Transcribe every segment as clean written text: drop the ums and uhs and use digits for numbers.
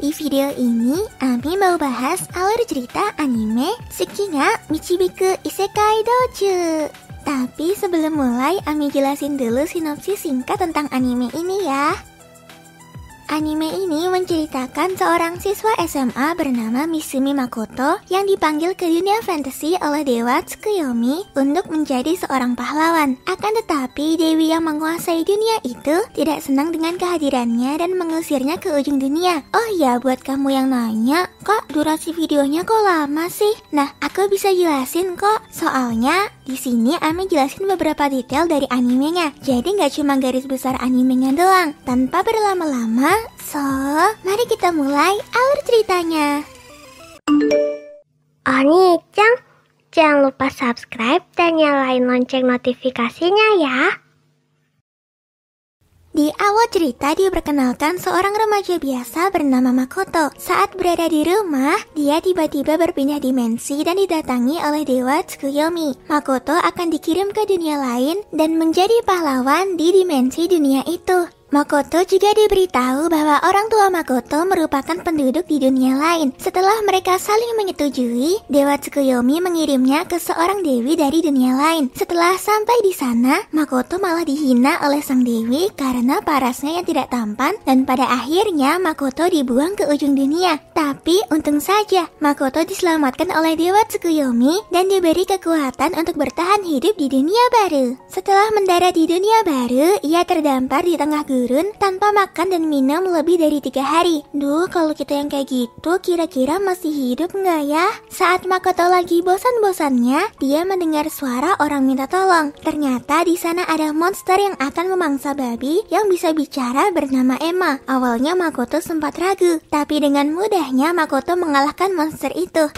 Di video ini, Ami mau bahas alur cerita anime Tsuki ga Michibiku Isekai Doujou. Tapi sebelum mulai, Ami jelasin dulu sinopsis singkat tentang anime ini ya. Anime ini menceritakan seorang siswa SMA bernama Misumi Makoto yang dipanggil ke dunia fantasi oleh Dewa Tsukuyomi untuk menjadi seorang pahlawan. Akan tetapi, Dewi yang menguasai dunia itu tidak senang dengan kehadirannya dan mengusirnya ke ujung dunia. Oh ya, buat kamu yang nanya, kok durasi videonya kok lama sih? Nah, aku bisa jelasin kok. Soalnya, di sini Ami jelasin beberapa detail dari animenya. Jadi nggak cuma garis besar animenya doang. Tanpa berlama-lama, so, mari kita mulai alur ceritanya. Oni-chan, jangan lupa subscribe dan nyalain lonceng notifikasinya ya. Di awal cerita diperkenalkan seorang remaja biasa bernama Makoto. Saat berada di rumah, dia tiba-tiba berpindah dimensi dan didatangi oleh Dewa Tsukuyomi. Makoto akan dikirim ke dunia lain dan menjadi pahlawan di dimensi dunia itu. Makoto juga diberitahu bahwa orang tua Makoto merupakan penduduk di dunia lain. Setelah mereka saling menyetujui, Dewa Tsukuyomi mengirimnya ke seorang dewi dari dunia lain. Setelah sampai di sana, Makoto malah dihina oleh sang dewi karena parasnya yang tidak tampan, dan pada akhirnya Makoto dibuang ke ujung dunia. Tapi untung saja, Makoto diselamatkan oleh Dewa Tsukuyomi dan diberi kekuatan untuk bertahan hidup di dunia baru. Setelah mendarat di dunia baru, ia terdampar di tengah gurun tanpa makan dan minum lebih dari 3 hari. Duh, kalau kita yang kayak gitu kira-kira masih hidup nggak ya? Saat Makoto lagi bosan-bosannya, dia mendengar suara orang minta tolong. Ternyata di sana ada monster yang akan memangsa babi yang bisa bicara bernama Emma. Awalnya Makoto sempat ragu, tapi dengan mudahnya Makoto mengalahkan monster itu.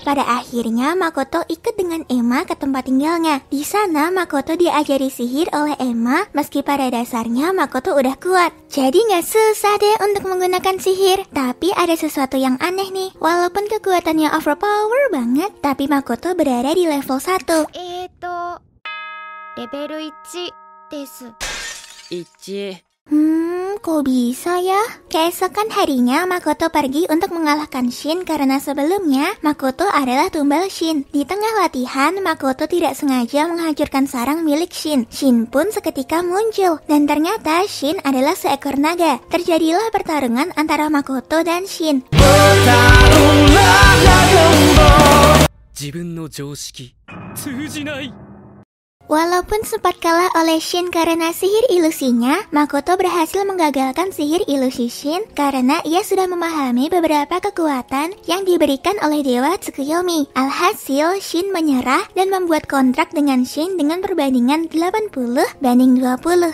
Pada akhirnya Makoto ikut dengan Emma ke tempat tinggalnya. Di sana Makoto diajari sihir oleh Emma, meski pada dasarnya Makoto udah kuat. Jadi nggak susah deh untuk menggunakan sihir. Tapi ada sesuatu yang aneh nih. Walaupun kekuatannya overpower banget, tapi Makoto berada di level 1. Level 1 desu. Kok bisa ya? Keesokan harinya Makoto pergi untuk mengalahkan Shin karena sebelumnya Makoto adalah tumbal Shin. Di tengah latihan, Makoto tidak sengaja menghancurkan sarang milik Shin. Shin pun seketika muncul dan ternyata Shin adalah seekor naga. Terjadilah pertarungan antara Makoto dan Shin. Walaupun sempat kalah oleh Shin karena sihir ilusinya, Makoto berhasil menggagalkan sihir ilusi Shin karena ia sudah memahami beberapa kekuatan yang diberikan oleh Dewa Tsukuyomi. Alhasil, Shin menyerah dan membuat kontrak dengan Shin dengan perbandingan 80-20.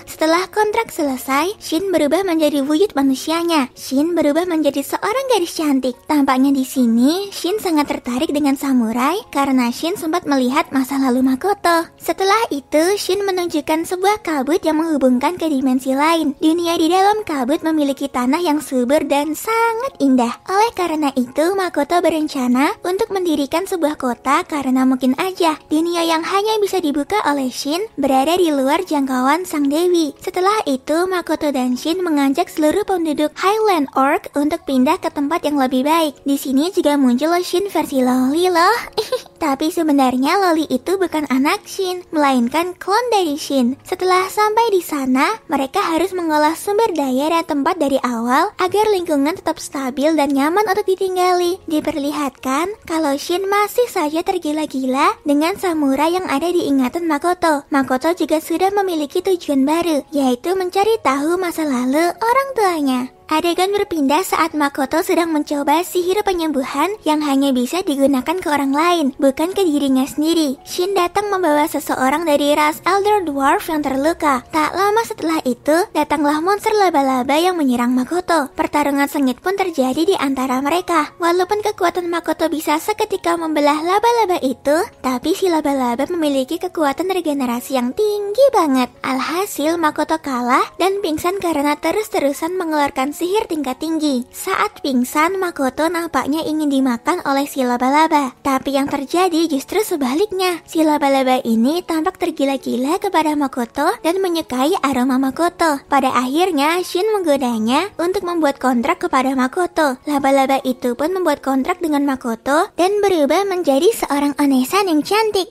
Setelah kontrak selesai, Shin berubah menjadi wujud manusianya. Shin berubah menjadi seorang gadis cantik. Tampaknya di sini, Shin sangat tertarik dengan samurai karena Shin sempat melihat masa lalu Makoto. Setelah itu, Shin menunjukkan sebuah kabut yang menghubungkan ke dimensi lain. Dunia di dalam kabut memiliki tanah yang subur dan sangat indah. Oleh karena itu, Makoto berencana untuk mendirikan sebuah kota karena mungkin aja dunia yang hanya bisa dibuka oleh Shin berada di luar jangkauan sang dewi. Setelah itu, Makoto dan Shin mengajak seluruh penduduk Highland Orc untuk pindah ke tempat yang lebih baik. Di sini juga muncul Shin versi Loli loh. Tapi sebenarnya Loli itu bukan anak Shin, melainkan klon dari Shin. Setelah sampai di sana, mereka harus mengolah sumber daya dan tempat dari awal agar lingkungan tetap stabil dan nyaman untuk ditinggali. Diperlihatkan kalau Shin masih saja tergila-gila dengan samurai yang ada di ingatan Makoto. Makoto juga sudah memiliki tujuan baru, yaitu mencari tahu masa lalu orang tuanya. Adegan berpindah saat Makoto sedang mencoba sihir penyembuhan yang hanya bisa digunakan ke orang lain, bukan ke dirinya sendiri. Shin datang membawa seseorang dari ras Elder Dwarf yang terluka. Tak lama setelah itu, datanglah monster laba-laba yang menyerang Makoto. Pertarungan sengit pun terjadi di antara mereka. Walaupun kekuatan Makoto bisa seketika membelah laba-laba itu, tapi si laba-laba memiliki kekuatan regenerasi yang tinggi banget. Alhasil, Makoto kalah dan pingsan karena terus-terusan mengeluarkan sihir tingkat tinggi. Saat pingsan, Makoto nampaknya ingin dimakan oleh si laba-laba. Tapi yang terjadi justru sebaliknya. Si laba-laba ini tampak tergila-gila kepada Makoto dan menyukai aroma Makoto. Pada akhirnya, Shin menggodanya untuk membuat kontrak kepada Makoto. Laba-laba itu pun membuat kontrak dengan Makoto dan berubah menjadi seorang onesan yang cantik.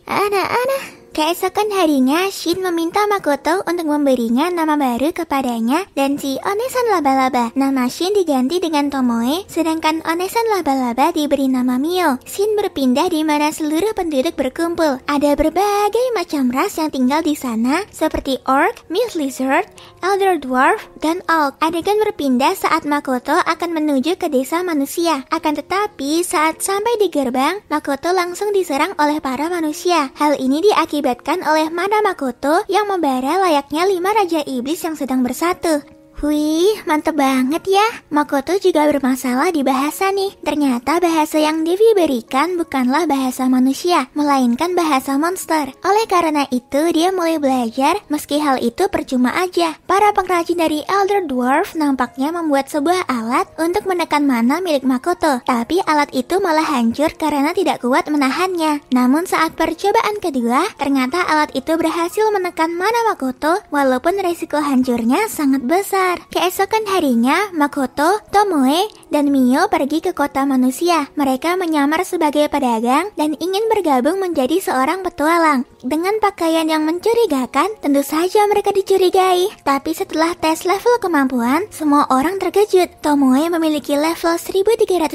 Keesokan harinya, Shin meminta Makoto untuk memberinya nama baru kepadanya dan si onesan laba-laba. Nama Shin diganti dengan Tomoe, sedangkan onesan laba-laba diberi nama Mio. Shin berpindah di mana seluruh penduduk berkumpul. Ada berbagai macam ras yang tinggal di sana, seperti Orc, Mist Lizard, Elder Dwarf, dan Orc. Adegan berpindah saat Makoto akan menuju ke desa manusia. Akan tetapi, saat sampai di gerbang, Makoto langsung diserang oleh para manusia. Hal ini diakibatkan oleh mana Makoto yang membara layaknya 5 raja iblis yang sedang bersatu. Wih, mantep banget ya. Makoto juga bermasalah di bahasa nih. Ternyata bahasa yang Devi berikan bukanlah bahasa manusia, melainkan bahasa monster. Oleh karena itu, dia mulai belajar, meski hal itu percuma aja. Para pengrajin dari Elder Dwarf nampaknya membuat sebuah alat untuk menekan mana milik Makoto. Tapi alat itu malah hancur karena tidak kuat menahannya. Namun saat percobaan kedua, ternyata alat itu berhasil menekan mana Makoto, walaupun resiko hancurnya sangat besar. Keesokan harinya, Makoto, Tomoe, dan Mio pergi ke kota manusia. Mereka menyamar sebagai pedagang dan ingin bergabung menjadi seorang petualang. Dengan pakaian yang mencurigakan, tentu saja mereka dicurigai. Tapi setelah tes level kemampuan, semua orang terkejut. Tomoe memiliki level 1320,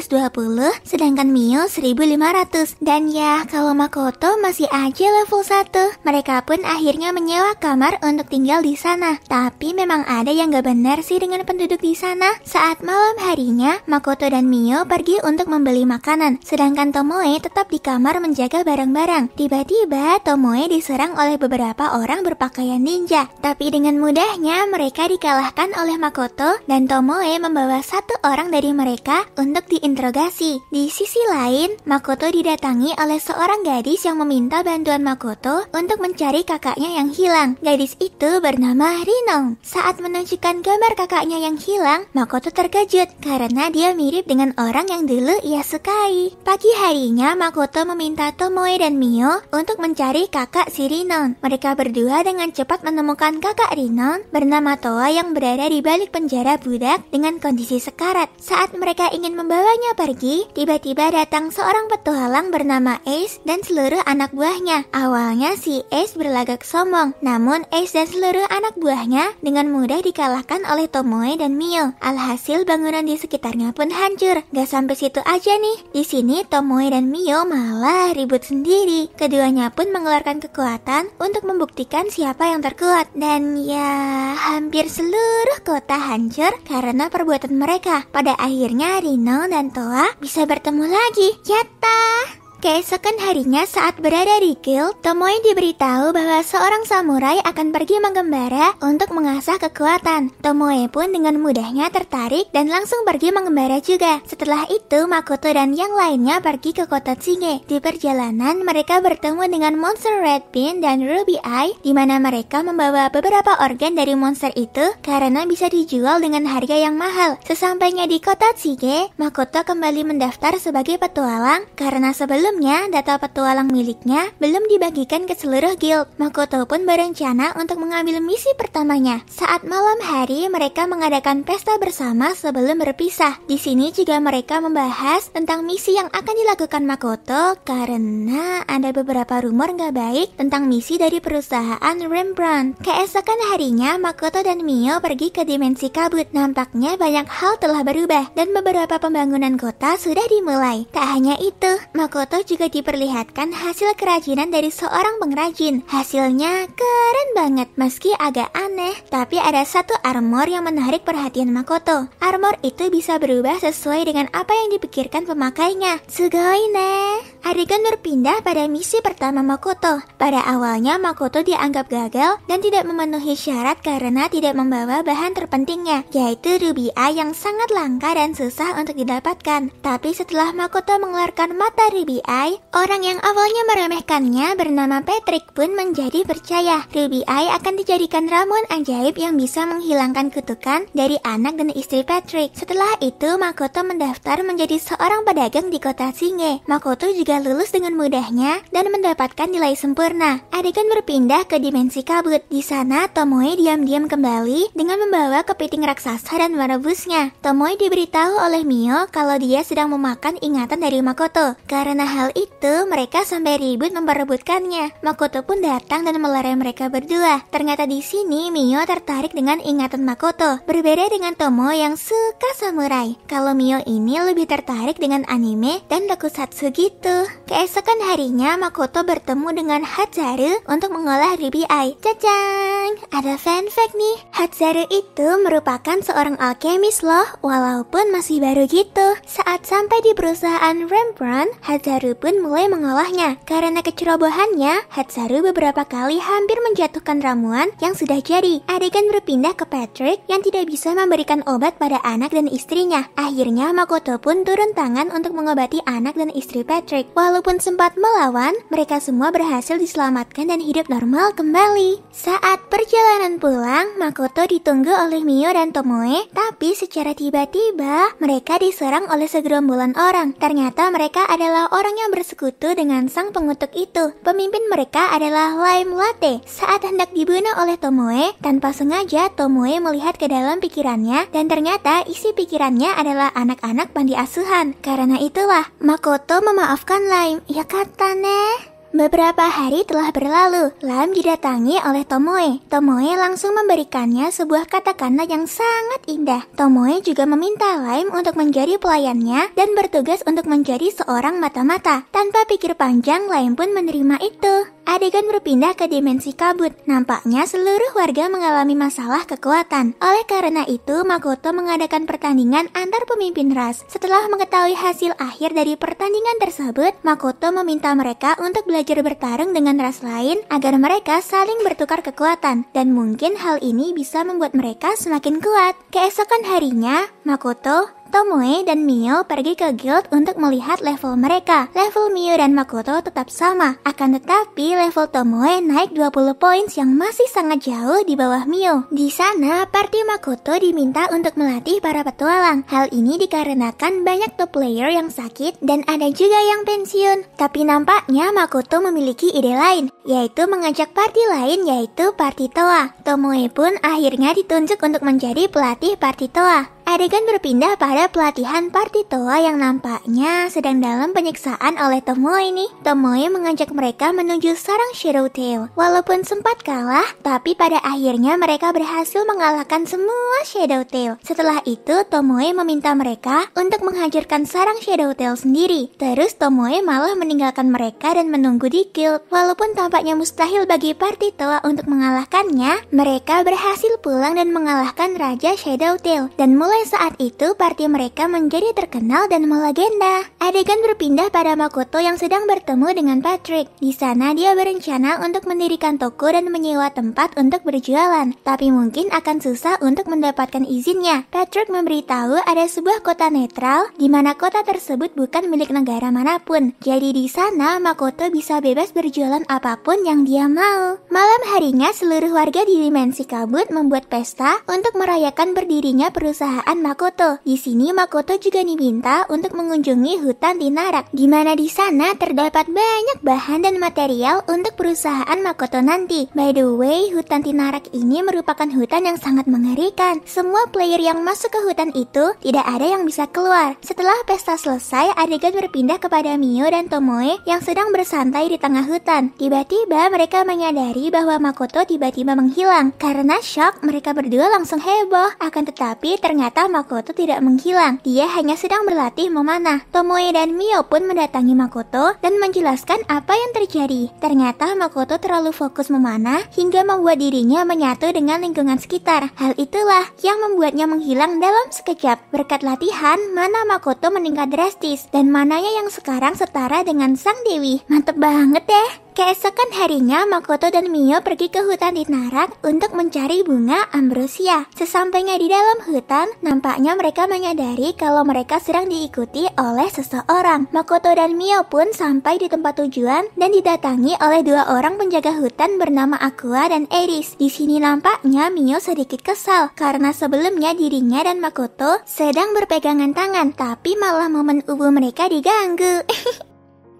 sedangkan Mio 1500. Dan ya, kalau Makoto masih aja level 1. Mereka pun akhirnya menyewa kamar untuk tinggal di sana. Tapi memang ada yang gak benar sih dengan penduduk di sana. Saat malam harinya, Makoto dan Mio pergi untuk membeli makanan, sedangkan Tomoe tetap di kamar menjaga barang-barang. Tiba-tiba, Tomoe diserang oleh beberapa orang berpakaian ninja. Tapi dengan mudahnya, mereka dikalahkan oleh Makoto dan Tomoe membawa satu orang dari mereka untuk diinterogasi. Di sisi lain, Makoto didatangi oleh seorang gadis yang meminta bantuan Makoto untuk mencari kakaknya yang hilang. Gadis itu bernama Rinong. Saat menunjukkan gambar kakaknya yang hilang, Makoto terkejut karena dia mirip dengan orang yang dulu ia sukai. Pagi harinya, Makoto meminta Tomoe dan Mio untuk mencari kakak si Rinon. Mereka berdua dengan cepat menemukan kakak Rinon bernama Toa yang berada di balik penjara budak dengan kondisi sekarat. Saat mereka ingin membawanya pergi, tiba-tiba datang seorang petualang bernama Ace dan seluruh anak buahnya. Awalnya si Ace berlagak sombong, namun Ace dan seluruh anak buahnya dengan mudah dikalahkan oleh Tomoe dan Mio. Alhasil bangunan di sekitarnya pun hancur. Gak sampai situ aja nih. Di sini Tomoe dan Mio malah ribut sendiri. Keduanya pun mengeluarkan kekuatan untuk membuktikan siapa yang terkuat. Dan ya, hampir seluruh kota hancur karena perbuatan mereka. Pada akhirnya Rino dan Toa bisa bertemu lagi. Yatta! Keesokan harinya saat berada di guild, Tomoe diberitahu bahwa seorang samurai akan pergi mengembara untuk mengasah kekuatan. Tomoe pun dengan mudahnya tertarik dan langsung pergi mengembara juga. Setelah itu, Makoto dan yang lainnya pergi ke kota Tsuge. Di perjalanan, mereka bertemu dengan monster Red Bean dan Ruby Eye, di mana mereka membawa beberapa organ dari monster itu karena bisa dijual dengan harga yang mahal. Sesampainya di kota Tsuge, Makoto kembali mendaftar sebagai petualang karena sebelumnya data petualang miliknya belum dibagikan ke seluruh guild. Makoto pun berencana untuk mengambil misi pertamanya. Saat malam hari, mereka mengadakan pesta bersama sebelum berpisah. Di sini juga mereka membahas tentang misi yang akan dilakukan Makoto karena ada beberapa rumor gak baik tentang misi dari perusahaan Rembrandt. Keesokan harinya, Makoto dan Mio pergi ke dimensi kabut. Nampaknya banyak hal telah berubah dan beberapa pembangunan kota sudah dimulai. Tak hanya itu, Makoto juga diperlihatkan hasil kerajinan dari seorang pengrajin. Hasilnya keren banget, meski agak aneh. Tapi ada satu armor yang menarik perhatian Makoto. Armor itu bisa berubah sesuai dengan apa yang dipikirkan pemakainya. Sugoi ne! Adegan berpindah pada misi pertama Makoto. Pada awalnya Makoto dianggap gagal dan tidak memenuhi syarat karena tidak membawa bahan terpentingnya, yaitu Ruby Eye yang sangat langka dan susah untuk didapatkan. Tapi setelah Makoto mengeluarkan mata Ruby Ruby Eye, orang yang awalnya meremehkannya bernama Patrick pun menjadi percaya Ruby Eye akan dijadikan ramuan ajaib yang bisa menghilangkan kutukan dari anak dan istri Patrick. Setelah itu, Makoto mendaftar menjadi seorang pedagang di kota Singe. Makoto juga lulus dengan mudahnya dan mendapatkan nilai sempurna. Adegan berpindah ke dimensi kabut. Di sana, Tomoe diam-diam kembali dengan membawa kepiting raksasa dan merebusnya. Tomoe diberitahu oleh Mio kalau dia sedang memakan ingatan dari Makoto. Karena hal itu, mereka sampai ribut memperebutkannya. Makoto pun datang dan melerai mereka berdua. Ternyata di sini Mio tertarik dengan ingatan Makoto. Berbeda dengan Tomoe yang suka samurai. Kalau Mio ini lebih tertarik dengan anime dan tokusatsu gitu. Keesokan harinya, Makoto bertemu dengan Hatzaru untuk mengolah Ruby Eye. Cacang! Ada fun fact nih. Hatzaru itu merupakan seorang alkemis loh, walaupun masih baru gitu. Saat sampai di perusahaan Rembrandt, Hatzaru pun mulai mengolahnya. Karena kecerobohannya, Hatzaru beberapa kali hampir menjatuhkan ramuan yang sudah jadi. Adegan berpindah ke Patrick yang tidak bisa memberikan obat pada anak dan istrinya. Akhirnya Makoto pun turun tangan untuk mengobati anak dan istri Patrick. Walaupun sempat melawan, mereka semua berhasil diselamatkan dan hidup normal kembali. Saat perjalanan pulang, Makoto ditunggu oleh Mio dan Tomoe, tapi secara tiba-tiba mereka diserang oleh segerombolan orang. Ternyata mereka adalah orang yang bersekutu dengan sang pengutuk itu. Pemimpin mereka adalah Lime Latte. Saat hendak dibunuh oleh Tomoe, tanpa sengaja Tomoe melihat ke dalam pikirannya dan ternyata isi pikirannya adalah anak-anak panti asuhan. Karena itulah Makoto memaafkan Lime. Ya kata neh. Beberapa hari telah berlalu, Lime didatangi oleh Tomoe. Tomoe langsung memberikannya sebuah kata-kata yang sangat indah. Tomoe juga meminta Lime untuk menjadi pelayannya dan bertugas untuk menjadi seorang mata-mata. Tanpa pikir panjang, Lime pun menerima itu. Adegan berpindah ke dimensi kabut. Nampaknya seluruh warga mengalami masalah kekuatan. Oleh karena itu, Makoto mengadakan pertandingan antar pemimpin ras. Setelah mengetahui hasil akhir dari pertandingan tersebut, Makoto meminta mereka untuk belajar bertarung dengan ras lain agar mereka saling bertukar kekuatan. Dan mungkin hal ini bisa membuat mereka semakin kuat. Keesokan harinya, Makoto, Tomoe dan Mio pergi ke guild untuk melihat level mereka. Level Mio dan Makoto tetap sama, akan tetapi level Tomoe naik 20 poin yang masih sangat jauh di bawah Mio. Di sana, party Makoto diminta untuk melatih para petualang. Hal ini dikarenakan banyak top player yang sakit dan ada juga yang pensiun. Tapi nampaknya Makoto memiliki ide lain, yaitu mengajak party lain yaitu party Toa. Tomoe pun akhirnya ditunjuk untuk menjadi pelatih party Toa. Adegan berpindah pada pelatihan party Toa yang nampaknya sedang dalam penyiksaan oleh Tomoe nih. Tomoe mengajak mereka menuju sarang Shadow Tail. Walaupun sempat kalah, tapi pada akhirnya mereka berhasil mengalahkan semua Shadow Tail. Setelah itu, Tomoe meminta mereka untuk menghancurkan sarang Shadow Tail sendiri. Terus Tomoe malah meninggalkan mereka dan menunggu di guild. Walaupun tampaknya mustahil bagi party Toa untuk mengalahkannya, mereka berhasil pulang dan mengalahkan Raja Shadow Tail. Dan mulai saat itu, party mereka menjadi terkenal dan melegenda. Adegan berpindah pada Makoto yang sedang bertemu dengan Patrick. Di sana dia berencana untuk mendirikan toko dan menyewa tempat untuk berjualan. Tapi mungkin akan susah untuk mendapatkan izinnya. Patrick memberitahu ada sebuah kota netral di mana kota tersebut bukan milik negara manapun. Jadi di sana Makoto bisa bebas berjualan apapun yang dia mau. Malam harinya seluruh warga di dimensi kabut membuat pesta untuk merayakan berdirinya perusahaan Makoto. Di sini Makoto juga diminta untuk mengunjungi hutan Tinarak, di mana di sana terdapat banyak bahan dan material untuk perusahaan Makoto nanti. By the way, hutan Tinarak ini merupakan hutan yang sangat mengerikan. Semua player yang masuk ke hutan itu tidak ada yang bisa keluar. Setelah pesta selesai, adegan berpindah kepada Mio dan Tomoe yang sedang bersantai di tengah hutan. Tiba-tiba mereka menyadari bahwa Makoto tiba-tiba menghilang. Karena shock, mereka berdua langsung heboh. Akan tetapi ternyata Makoto tidak menghilang. Dia hanya sedang berlatih memanah. Tomoe dan Mio pun mendatangi Makoto dan menjelaskan apa yang terjadi. Ternyata Makoto terlalu fokus memanah hingga membuat dirinya menyatu dengan lingkungan sekitar. Hal itulah yang membuatnya menghilang dalam sekejap. Berkat latihan, mana Makoto meningkat drastis dan mananya yang sekarang setara dengan sang dewi. Mantep banget ya. Keesokan harinya, Makoto dan Mio pergi ke hutan di Narak untuk mencari bunga ambrosia. Sesampainya di dalam hutan, nampaknya mereka menyadari kalau mereka sedang diikuti oleh seseorang. Makoto dan Mio pun sampai di tempat tujuan dan didatangi oleh dua orang penjaga hutan bernama Aqua dan Eris. Di sini nampaknya Mio sedikit kesal karena sebelumnya dirinya dan Makoto sedang berpegangan tangan, tapi malah momen ubu mereka diganggu.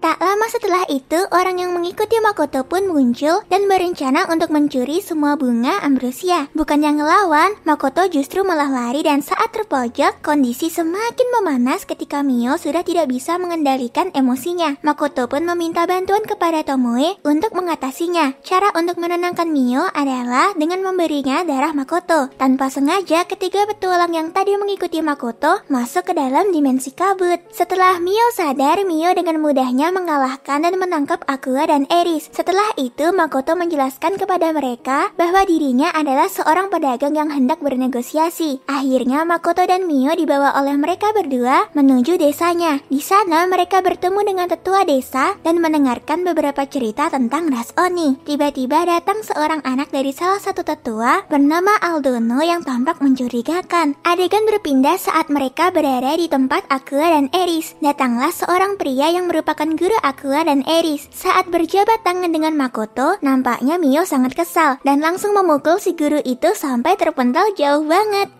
Tak lama setelah itu, orang yang mengikuti Makoto pun muncul dan berencana untuk mencuri semua bunga ambrosia. Bukan yang ngelawan, Makoto justru malah lari dan saat terpojok, kondisi semakin memanas ketika Mio sudah tidak bisa mengendalikan emosinya. Makoto pun meminta bantuan kepada Tomoe untuk mengatasinya. Cara untuk menenangkan Mio adalah dengan memberinya darah Makoto. Tanpa sengaja, ketiga petualang yang tadi mengikuti Makoto masuk ke dalam dimensi kabut. Setelah Mio sadar, Mio dengan mudahnya mengalahkan dan menangkap Aqua dan Eris. Setelah itu, Makoto menjelaskan kepada mereka bahwa dirinya adalah seorang pedagang yang hendak bernegosiasi. Akhirnya, Makoto dan Mio dibawa oleh mereka berdua menuju desanya. Di sana, mereka bertemu dengan tetua desa dan mendengarkan beberapa cerita tentang ras Oni. Tiba-tiba datang seorang anak dari salah satu tetua bernama Aldono yang tampak mencurigakan. Adegan berpindah saat mereka berada di tempat Aqua dan Eris. Datanglah seorang pria yang merupakan guru Aqua dan Eris. Saat berjabat tangan dengan Makoto, nampaknya Mio sangat kesal dan langsung memukul si guru itu sampai terpental jauh banget.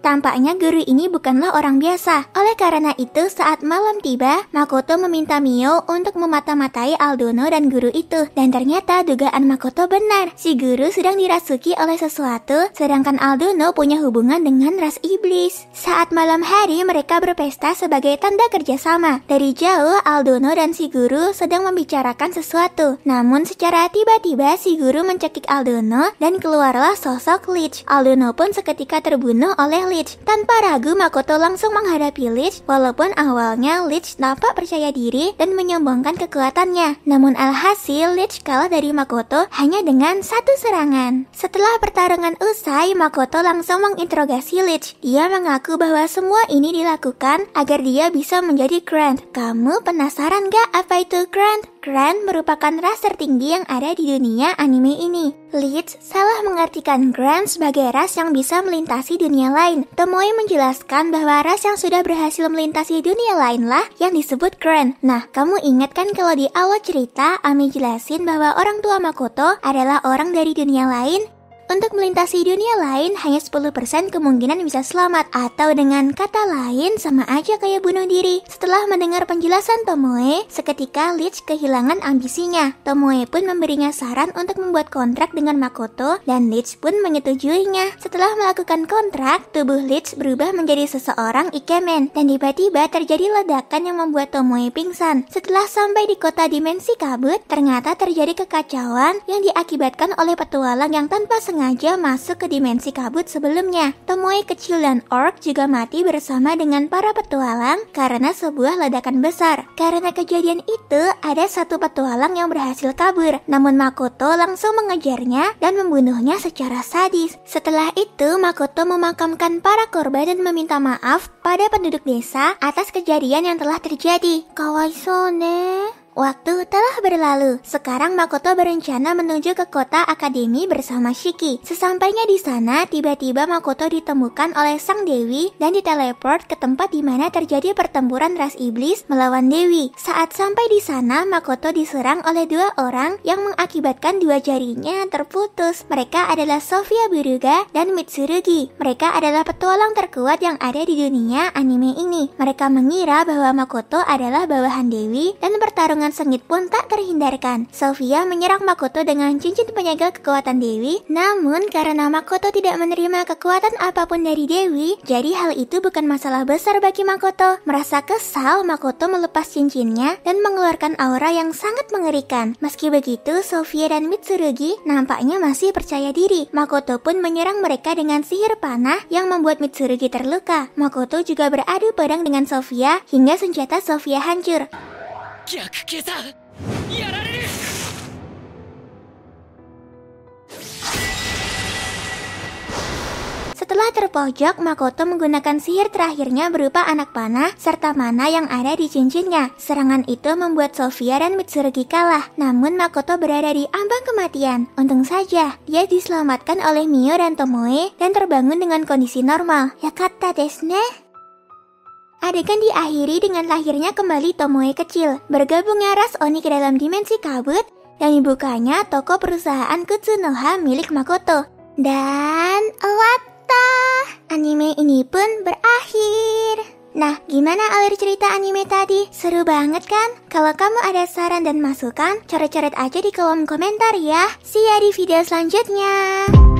Tampaknya guru ini bukanlah orang biasa. Oleh karena itu, saat malam tiba, Makoto meminta Mio untuk memata-matai Aldono dan guru itu. Dan ternyata dugaan Makoto benar. Si guru sedang dirasuki oleh sesuatu, sedangkan Aldono punya hubungan dengan ras iblis. Saat malam hari, mereka berpesta sebagai tanda kerjasama. Dari jauh, Aldono dan si guru sedang membicarakan sesuatu. Namun secara tiba-tiba, si guru mencekik Aldono dan keluarlah sosok Lich. Aldono pun seketika terbunuh oleh Lich. Tanpa ragu, Makoto langsung menghadapi Lich, walaupun awalnya Lich nampak percaya diri dan menyombongkan kekuatannya. Namun alhasil, Lich kalah dari Makoto hanya dengan satu serangan. Setelah pertarungan usai, Makoto langsung menginterogasi Lich. Dia mengaku bahwa semua ini dilakukan agar dia bisa menjadi Grand. Kamu penasaran gak apa itu Grand? Grand merupakan ras tertinggi yang ada di dunia anime ini. Lich salah mengartikan Grand sebagai ras yang bisa melintasi dunia lain. Tomoe menjelaskan bahwa ras yang sudah berhasil melintasi dunia lainlah yang disebut Grand. Nah, kamu ingat kan kalau di awal cerita Ami jelasin bahwa orang tua Makoto adalah orang dari dunia lain? Untuk melintasi dunia lain, hanya 10% kemungkinan bisa selamat, atau dengan kata lain, sama aja kayak bunuh diri. Setelah mendengar penjelasan Tomoe, seketika Lich kehilangan ambisinya. Tomoe pun memberinya saran untuk membuat kontrak dengan Makoto, dan Lich pun menyetujuinya. Setelah melakukan kontrak, tubuh Lich berubah menjadi seseorang ikemen, dan tiba-tiba terjadi ledakan yang membuat Tomoe pingsan. Setelah sampai di kota dimensi kabut, ternyata terjadi kekacauan yang diakibatkan oleh petualang yang tanpa sengaja masuk ke dimensi kabut sebelumnya. Tomoe kecil dan Orc juga mati bersama dengan para petualang karena sebuah ledakan besar. Karena kejadian itu, ada satu petualang yang berhasil kabur, namun Makoto langsung mengejarnya dan membunuhnya secara sadis. Setelah itu, Makoto memakamkan para korban dan meminta maaf pada penduduk desa atas kejadian yang telah terjadi. Kawaisone. Waktu telah berlalu. Sekarang Makoto berencana menuju ke kota akademi bersama Shiki. Sesampainya di sana, tiba-tiba Makoto ditemukan oleh sang dewi dan diteleport ke tempat di mana terjadi pertempuran ras iblis melawan dewi. Saat sampai di sana, Makoto diserang oleh dua orang yang mengakibatkan dua jarinya terputus. Mereka adalah Sofia Buruga dan Mitsurugi. Mereka adalah petualang terkuat yang ada di dunia anime ini. Mereka mengira bahwa Makoto adalah bawahan dewi dan pertarungan sengit pun tak terhindarkan. Sofia menyerang Makoto dengan cincin penjaga kekuatan Dewi, namun karena Makoto tidak menerima kekuatan apapun dari Dewi, jadi hal itu bukan masalah besar bagi Makoto. Merasa kesal, Makoto melepas cincinnya dan mengeluarkan aura yang sangat mengerikan. Meski begitu, Sofia dan Mitsurugi nampaknya masih percaya diri. Makoto pun menyerang mereka dengan sihir panah yang membuat Mitsurugi terluka. Makoto juga beradu pedang dengan Sofia hingga senjata Sofia hancur. Setelah terpojok, Makoto menggunakan sihir terakhirnya berupa anak panah serta mana yang ada di cincinnya. Serangan itu membuat Sofia dan Mitsurugi kalah, namun Makoto berada di ambang kematian. Untung saja, dia diselamatkan oleh Mio dan Tomoe dan terbangun dengan kondisi normal. Yakata desu ne? Adegan diakhiri dengan lahirnya kembali Tomoe kecil. Bergabungnya ras Oni ke dalam dimensi kabut dan dibukanya toko perusahaan Kutsunoha milik Makoto. Dan wata, anime ini pun berakhir. Nah, gimana alur cerita anime tadi? Seru banget kan? Kalau kamu ada saran dan masukan, coret-coret aja di kolom komentar ya. See ya di video selanjutnya.